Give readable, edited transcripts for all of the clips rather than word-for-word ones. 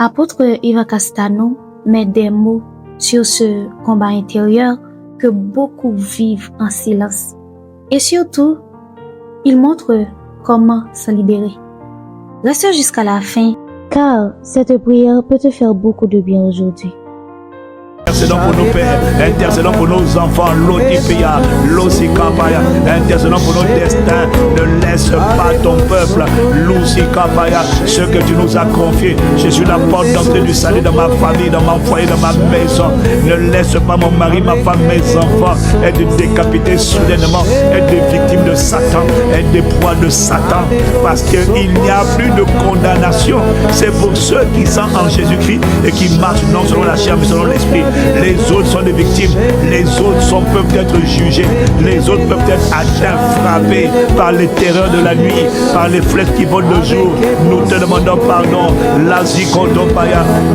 Apôtre Ivan Castano met des mots sur ce combat intérieur que beaucoup vivent en silence. Et surtout, il montre comment s'en libérer. Reste jusqu'à la fin, car cette prière peut te faire beaucoup de bien aujourd'hui. Intercédons pour nos pères, intercédons pour nos enfants, l'Otipia, l'Osikapaya, intercédons pour nos destins. Ne laisse pas ton peuple, l'Osikapaya, ce que tu nous as confié. Je suis la porte d'entrée du salut dans ma famille, dans mon foyer, dans ma maison. Ne laisse pas mon mari, ma femme, mes enfants être décapités soudainement, être des victimes de Satan, être des proies de Satan, parce qu'il n'y a plus de condamnation. C'est pour ceux qui sont en Jésus-Christ et qui marchent non selon la chair mais selon l'esprit. Les autres sont des victimes, les autres peuvent être jugés, les autres peuvent être atteints, frappés par les terreurs de la nuit, par les flèches qui volent le jour. Nous te demandons pardon,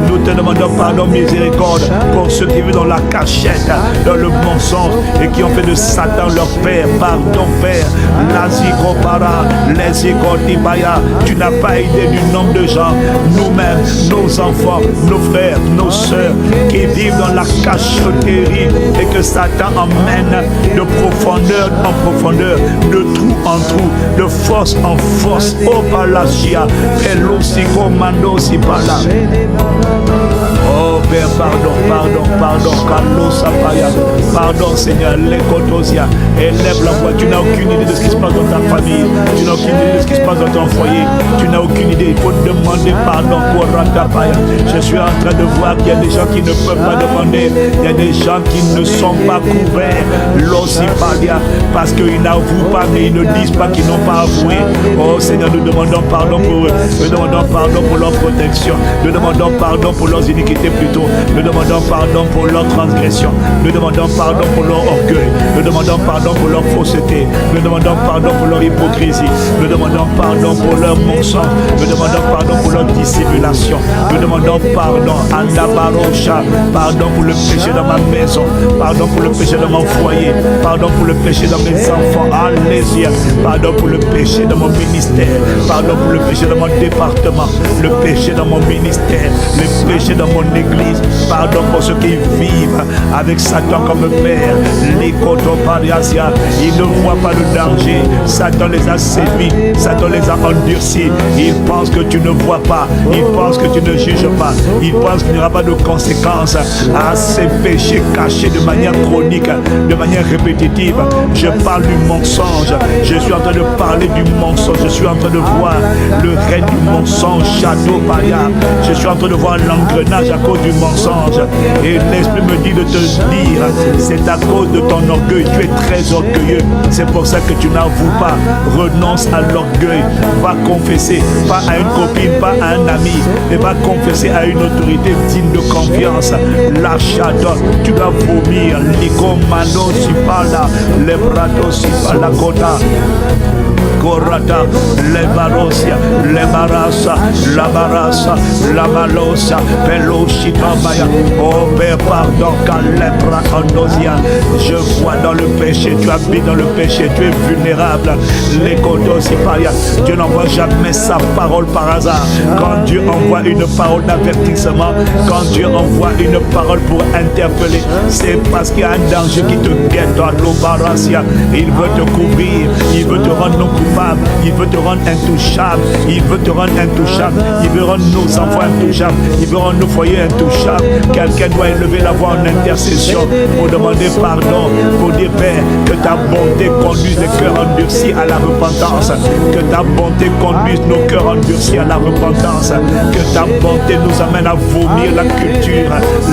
nous te demandons pardon, miséricorde pour ceux qui vivent dans la cachette, dans le mensonge et qui ont fait de Satan leur père. Pardon, Père. Tu n'as pas idée du nombre de gens, nous-mêmes, nos enfants, nos frères, nos sœurs qui vivent dans la cachotterie et que Satan emmène de profondeur en profondeur, de trou en trou, de force en force. Oh Palacia, Pelosicomando si pala. Oh Père, pardon, Carlos Sapaya. Pardon Seigneur, les Kotosia. Élève la voix, tu n'as aucune idée de ce qui se passe dans ta famille, tu n'as aucune idée de ce qui se passe dans ton foyer, tu n'as aucune idée, il faut demander pardon pour Ratapaya. Je suis en train de voir qu'il y a des gens qui ne peuvent pas demander, il y a des gens qui ne sont pas couverts, l'Osipalia, parce qu'ils n'avouent pas, mais ils ne disent pas qu'ils n'ont pas avoué. Oh Seigneur, nous demandons pardon pour eux, nous demandons pardon pour leur protection, nous demandons pardon pour leurs iniquités plutôt, nous demandons pardon pour leur transgression, nous demandons pardon pour leur orgueil, nous demandons pardon pour leur fausseté, nous demandons pardon pour leur hypocrisie, nous demandons pardon pour leur mensonge, nous demandons pardon pour leur dissimulation, nous demandons pardon à la Barocha, pardon pour le péché dans ma maison, pardon pour le péché dans mon foyer, pardon pour le péché dans mes enfants, alléluia, pardon pour le péché dans mon ministère, pardon pour le péché dans mon département, le péché dans mon ministère, le péché dans mon église, pardon pour ceux qui vivent avec Satan comme père, les Kotopariasia. Ils ne voient pas le danger. Satan les a séduits, Satan les a endurcis. Ils pensent que tu ne vois pas, ils pensent que tu ne juges pas, ils pensent qu'il n'y aura pas de conséquences à ces péchés cachés de manière chronique, de manière répétitive. Je parle du mensonge, je suis en train de parler du mensonge, je suis en train de voir le règne du mensonge, Château Paria. Je suis en train de voir l'engrenage à cause du mensonge. Et l'esprit me dit de te dire, c'est à cause de ton orgueil, tu es très orgueilleux, c'est pour ça que tu n'avoues pas. Renonce à l'orgueil, va confesser, pas à une copine, pas à un ami, mais va confesser à une autorité digne de confiance. L'achat, tu dois vomir, l'icomano si parla, les brados si parla kota. Corata, le barosia, le barasa, la barasa, la malosa, pelochita maya. Oh Père, pardon, calebra andosia. Je vois dans le péché, tu habites dans le péché, tu es vulnérable. Les kotosi paria. Dieu n'envoie jamais sa parole par hasard. Quand Dieu envoie une parole d'avertissement, quand Dieu envoie une parole pour interpeller, c'est parce qu'il y a un danger qui te guette dans l'obarasia. Il veut te couvrir, il veut te rendre non coupable, il veut te rendre intouchable, il veut te rendre intouchable, il veut rendre nos enfants intouchables, il veut rendre nos foyers intouchables. Quelqu'un doit élever la voix en intercession pour demander pardon, pour dire Père, que ta bonté conduise les cœurs endurcis à la repentance, que ta bonté conduise nos cœurs endurcis à la repentance, que ta bonté nous amène à vomir la culture,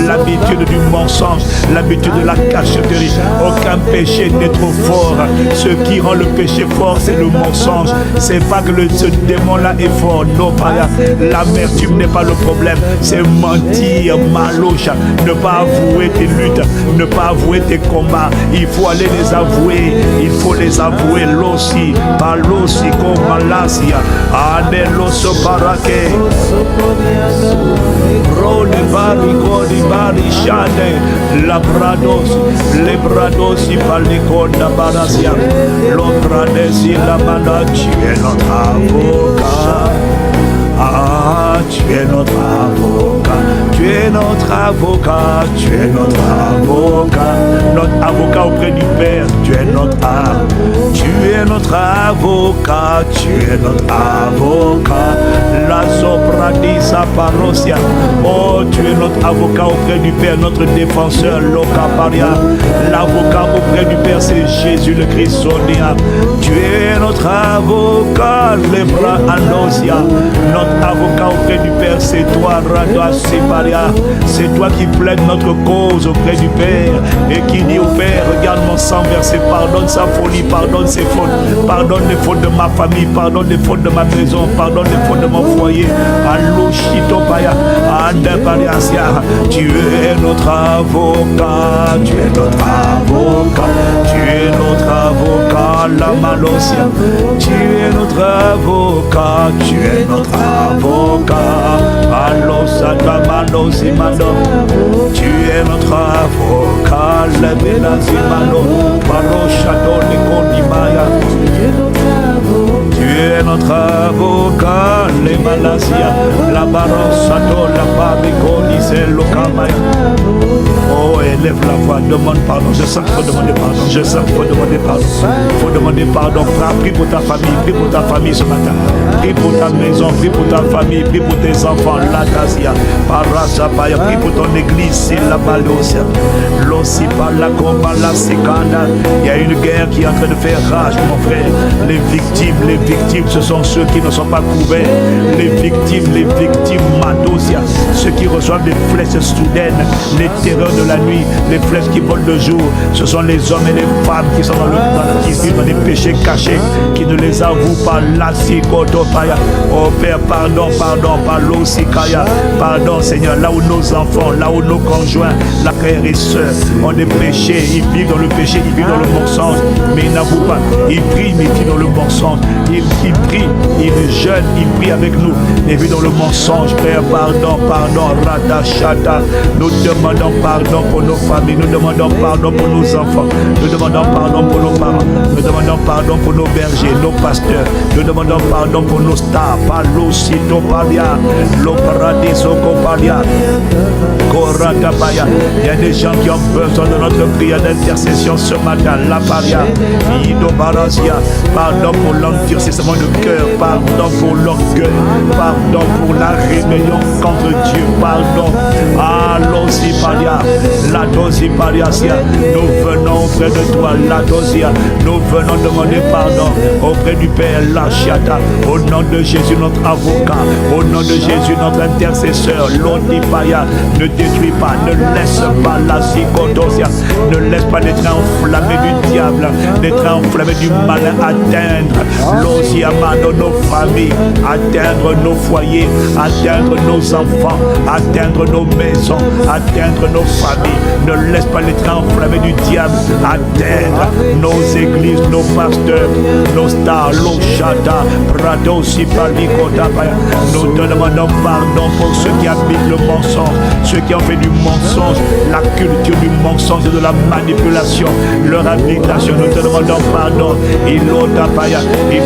l'habitude du mensonge, l'habitude de la cachotterie. Aucun péché n'est trop fort. Ce qui rend le péché fort, c'est le mensonge. C'est pas que ce démon-là est fort. Non, pas l'amertume n'est pas le problème. C'est mentir, malouche, ne pas avouer tes luttes, ne pas avouer tes combats. Il faut aller les avouer. Il faut les avouer. L'ossi, pas l'ossi comme Malasia. Aneloso barake. Role bari bari shade. Labrados, lebradosi palikonda barasia. L'obradesi la manachi et notre avocat. Ah, tu es notre avocat. Tu es notre avocat. Tu es notre avocat. Notre avocat auprès du Père. Tu es notre avocat. Tu es notre avocat. Tu es notre avocat. La sopradisa parosia. Oh, tu es notre avocat auprès du Père, notre défenseur, Locaparia. L'avocat auprès du Père, c'est Jésus le Christ Sonia. Tu es notre avocat, Lebra Anosia. Notre avocat auprès du Père, c'est toi, Radwa Separia. C'est toi qui plaide notre cause auprès du Père et qui dit au Père, regarde mon sang versé, pardonne sa folie, pardonne ses fautes, pardonne les fautes de ma famille, pardonne les fautes de ma maison, pardonne les fautes de mon foyer. Allo Shitopaya, Andepariasia. Tu es notre avocat, tu es notre avocat, tu es notre avocat, la Malosia. Tu es notre avocat, tu es notre avocat. Allo Satamano Simano. Tu es notre avocat, le Benazimano, Parochado Nicodimaya. Tu es notre avocat, les Malasia, la Barosato, la Barico, disait Locamaya. Oh, élève la voix, demande pardon. Je sens qu'il faut demander pardon. Je sens qu'il faut demander pardon. Il faut demander pardon. Prie pour ta famille, prie pour ta famille ce matin. Prie pour ta maison, prie pour ta famille, prie pour tes enfants. La Casia, Parasapaya, prie pour ton église, c'est la Balosia. L'Osipa, la Comba, la Secanda. Il y a une guerre qui est en train de faire rage, mon frère. Les victimes, ce sont ceux qui ne sont pas couverts. Les victimes, Madosia. Ceux qui reçoivent des flèches soudaines, les terreurs de la nuit, les flèches qui volent de jour. Ce sont les hommes et les femmes qui sont qui vivent dans des péchés cachés, qui ne les avouent pas. Oh Père, pardon, pardon Seigneur, là où nos enfants, là où nos conjoints, la frères et sœurs ont des péchés, ils vivent dans le péché, ils vivent dans le mensonge, mais ils n'avouent pas. Ils prient, mais ils vivent dans le mensonge. Ils prient, ils jeûnent, ils prient avec nous, mais ils vivent dans le mensonge. Père, pardon, Radachata. Nous demandons pardon pour nos familles, nous demandons pardon pour nos enfants, nous demandons pardon pour nos parents, nous demandons pardon pour nos bergers, nos pasteurs, nous demandons pardon pour nos stars, Palosito Palia, Loparadiso Copalia, Koratapaya. Il y a des gens qui ont besoin de notre prière d'intercession ce matin, La Paria, Ido Barasia. Pardon pour l'endurcissement de cœur, pardon pour l'orgueil, pardon pour la rébellion contre Dieu, pardon. Allons-y, la dosia, nous venons auprès de toi, la dosia, nous venons demander pardon auprès du Père, la chiata, au nom de Jésus, notre avocat, au nom de Jésus, notre intercesseur, l'Odipaya. Ne détruis pas, ne laisse pas la psychodosia, ne laisse pas les trains enflammés du diable, les trains enflammés du malin atteindre l'osiama de nos familles, atteindre nos foyers, atteindre nos enfants, atteindre nos maisons, atteindre nos familles. Ne laisse pas les trains enflammés du diable atteindre nos églises, nos pasteurs, nos stars, nos chata, Prado, Sipalikota. Nous te demandons pardon pour ceux qui habitent le mensonge, ceux qui ont fait du mensonge, la culture du mensonge et de la manipulation, leur habitation. Nous te demandons pardon. Ils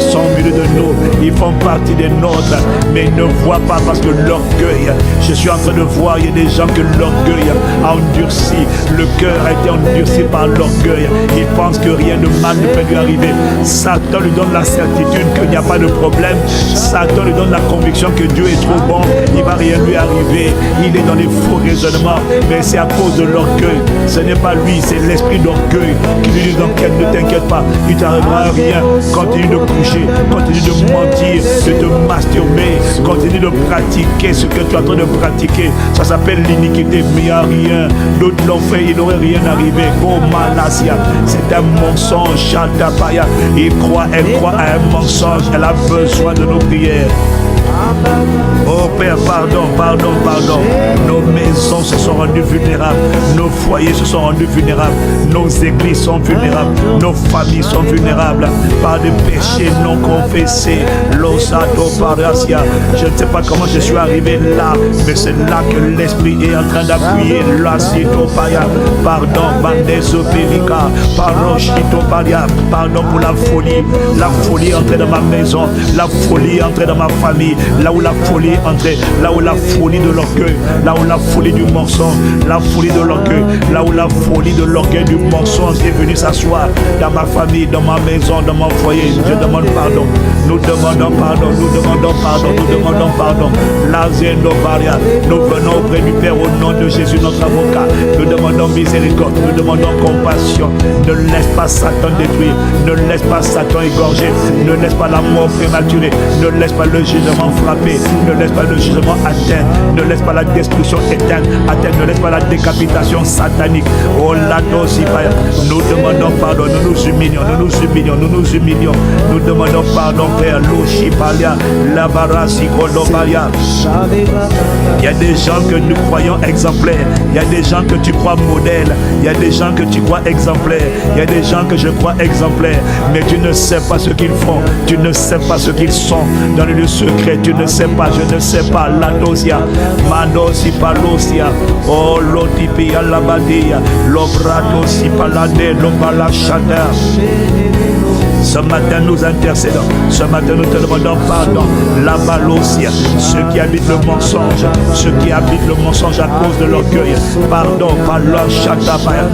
sont au milieu de nous, ils font partie des nôtres, mais ils ne voient pas parce que l'orgueil, je suis en train de voir, il y a des gens que l'orgueil a endurci, le cœur a été endurci par l'orgueil. Il pense que rien de mal ne peut lui arriver. Satan lui donne la certitude qu'il n'y a pas de problème. Satan lui donne la conviction que Dieu est trop bon, il ne va rien lui arriver. Il est dans les faux raisonnements, mais c'est à cause de l'orgueil. Ce n'est pas lui, c'est l'esprit d'orgueil qui lui dit donc ne t'inquiète pas, il ne t'arrivera rien. Continue de coucher, continue de mentir, de te masturber, continue de pratiquer ce que tu es en train de pratiquer. Ça s'appelle l'iniquité, mais il n'y a rien. D'autres l'ont fait, il n'aurait rien arrivé. Oh Malasia, c'est un mensonge, Chatapaya. Elle croit à un mensonge, elle a besoin de nos prières. Oh Père, pardon. Nos maisons se sont rendues vulnérables, nos foyers se sont rendus vulnérables, nos églises sont vulnérables, nos familles sont vulnérables par des péchés non confessés. Losato Parasia. Je ne sais pas comment je suis arrivé là, mais c'est là que l'esprit est en train d'appuyer. Lasitopaya. Pardon, Bandeso Pelika, Parochitopalia. Pardon pour la folie est entrée dans ma maison, la folie est entrée dans ma famille, là où la folie est entrée, là où la folie de l'orgueil, là où la folie du mensonge, la folie de l'orgueil, là où la folie de l'orgueil du mensonge est venue s'asseoir dans ma famille, dans ma maison, dans mon foyer. Je demande pardon. Nous demandons pardon, nous demandons pardon, nous demandons pardon. Lazendo Varia, nous venons auprès du Père au nom de Jésus, notre avocat. Nous demandons miséricorde, nous demandons compassion. Ne laisse pas Satan détruire, ne laisse pas Satan égorger, ne laisse pas la mort prématurée, ne laisse pas le jugement frapper, ne laisse pas le jugement atteindre, ne laisse pas la destruction éteindre, ne laisse pas la décapitation satanique. Oh là, nous demandons pardon, nous nous humilions, nous nous humilions, nous nous humilions. Nous demandons pardon, Père. L'Oshipalia, la Barasikodobalia. Il y a des gens que nous croyons exemplaires, il y a des gens que tu crois modèles, il y a des gens que tu crois exemplaires, il y a des gens que je crois exemplaires, mais tu ne sais pas ce qu'ils font, tu ne sais pas ce qu'ils sont dans le lieu secret, tu ne sais pas, je ne sais pas. La dosia, Mandosi Palosia, oh Lotipia Labadia, Lobrato Sipalade, Lobala Shada. Ce matin nous intercédons, ce matin nous te demandons pardon. La balosia, ceux qui habitent le mensonge, ceux qui habitent le mensonge à cause de l'orgueil, pardon, par leur chatabaya,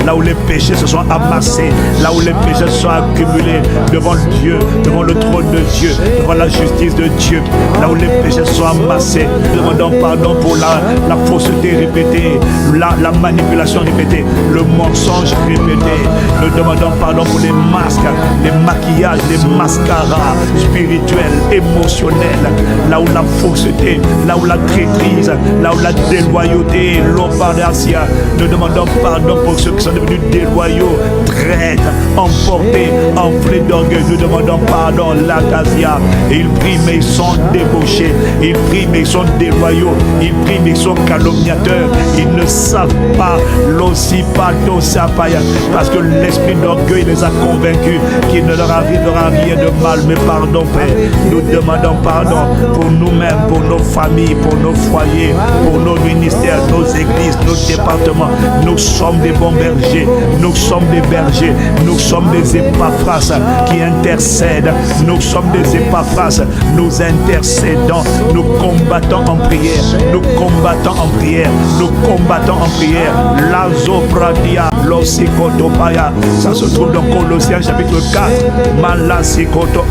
là où les péchés se sont amassés, là où les péchés se sont accumulés devant Dieu, devant le trône de Dieu, devant la justice de Dieu, là où les péchés se sont amassés. Nous demandons pardon pour la fausseté répétée, la manipulation répétée, le mensonge répété. Nous demandons pardon pour les masques, les maquillages, les mascaras spirituels, émotionnels, là où la fausseté, là où la traîtrise, là où la déloyauté, l'opération. Nous demandons pardon pour ceux qui sont devenus déloyaux, traîtres, emportés, enflés d'orgueil. Nous demandons pardon, l'Acasia. Ils prient mais ils sont débauchés, ils prient mais ils sont déloyaux, ils prient mais ils sont calomniateurs. Ils ne savent pas l'ossipato sapaya, parce que l'esprit d'orgueil les a convaincus qu'il ne leur arrivera rien de mal. Mais pardon, Père, nous demandons pardon pour nous-mêmes, pour nos familles, pour nos foyers, pour nos ministères, nos églises, nos départements. Nous sommes des bons bergers, nous sommes des bergers, nous sommes des Épaphras qui intercèdent, nous sommes des Épaphras, nous intercédons, nous combattons en prière, nous combattons en prière, nous combattons en prière. Lazopradia, l'osikotopaya, ça se trouve dans Colossiens chapitre 4. Malasikoto,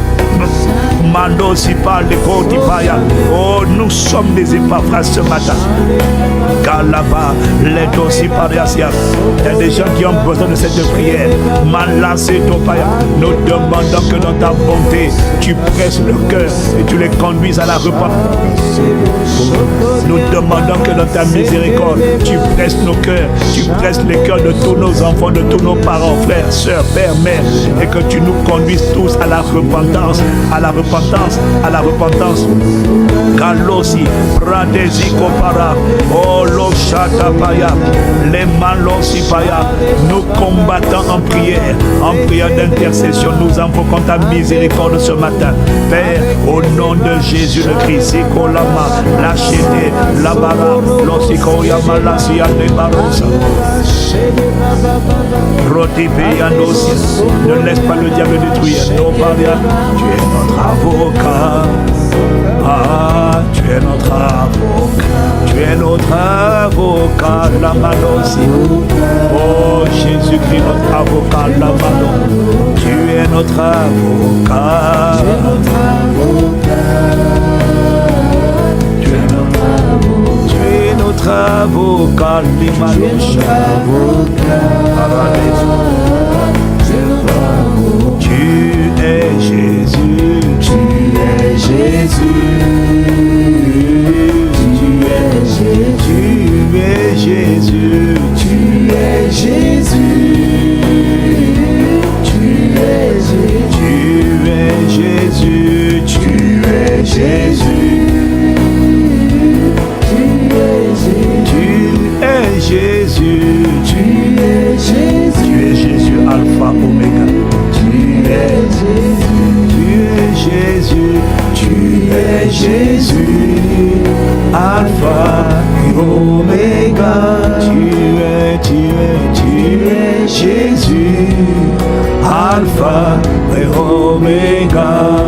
Mando si parle de Kotipaya. Oh, nous sommes des Épaphras ce matin. Galaba, les dossiers pariasia. Il y a des gens qui ont besoin de cette prière. Malasitopaya. Nous demandons que dans ta bonté, tu presses leur cœur et tu les conduises à la repentance. Nous demandons que dans ta miséricorde, tu presses nos cœurs, tu presses les cœurs de tous nos enfants, de tous nos parents, frères, sœurs, pères, mères, et que tu nous conduises tous à la repentance, à la repentance, à la repentance. Kalosi, Pradesi Kopara, Olo Shatapaya, les Malosi Paya. Nous combattons en prière d'intercession. Nous invoquons ta miséricorde ce matin. Père, au nom de Jésus le Christ, Sikolama, Lachete, Labara, Losikoyama, Lasia, Nebarosa. Ne laisse pas le diable détruire. Tu es notre avocat. Ah, tu es notre avocat. Tu es notre avocat, la Malosi. Oh, Jésus-Christ, notre avocat, la Malo. Tu es notre avocat. Tu es notre avocat. Tu es notre avocat, l'Imalocha. Tu es Jésus. Tu es Jésus. Tu es Jésus. Tu es Jésus. Tu es Jésus. Tu es Jésus. Tu es Jésus. Tu es Jésus. Tu es Jésus. Tu es Jésus, Alpha, Oméga. Tu es Jésus. Tu es Jésus. Tu es Jésus, Alpha et Oméga. Tu es Jésus, Alpha et Oméga.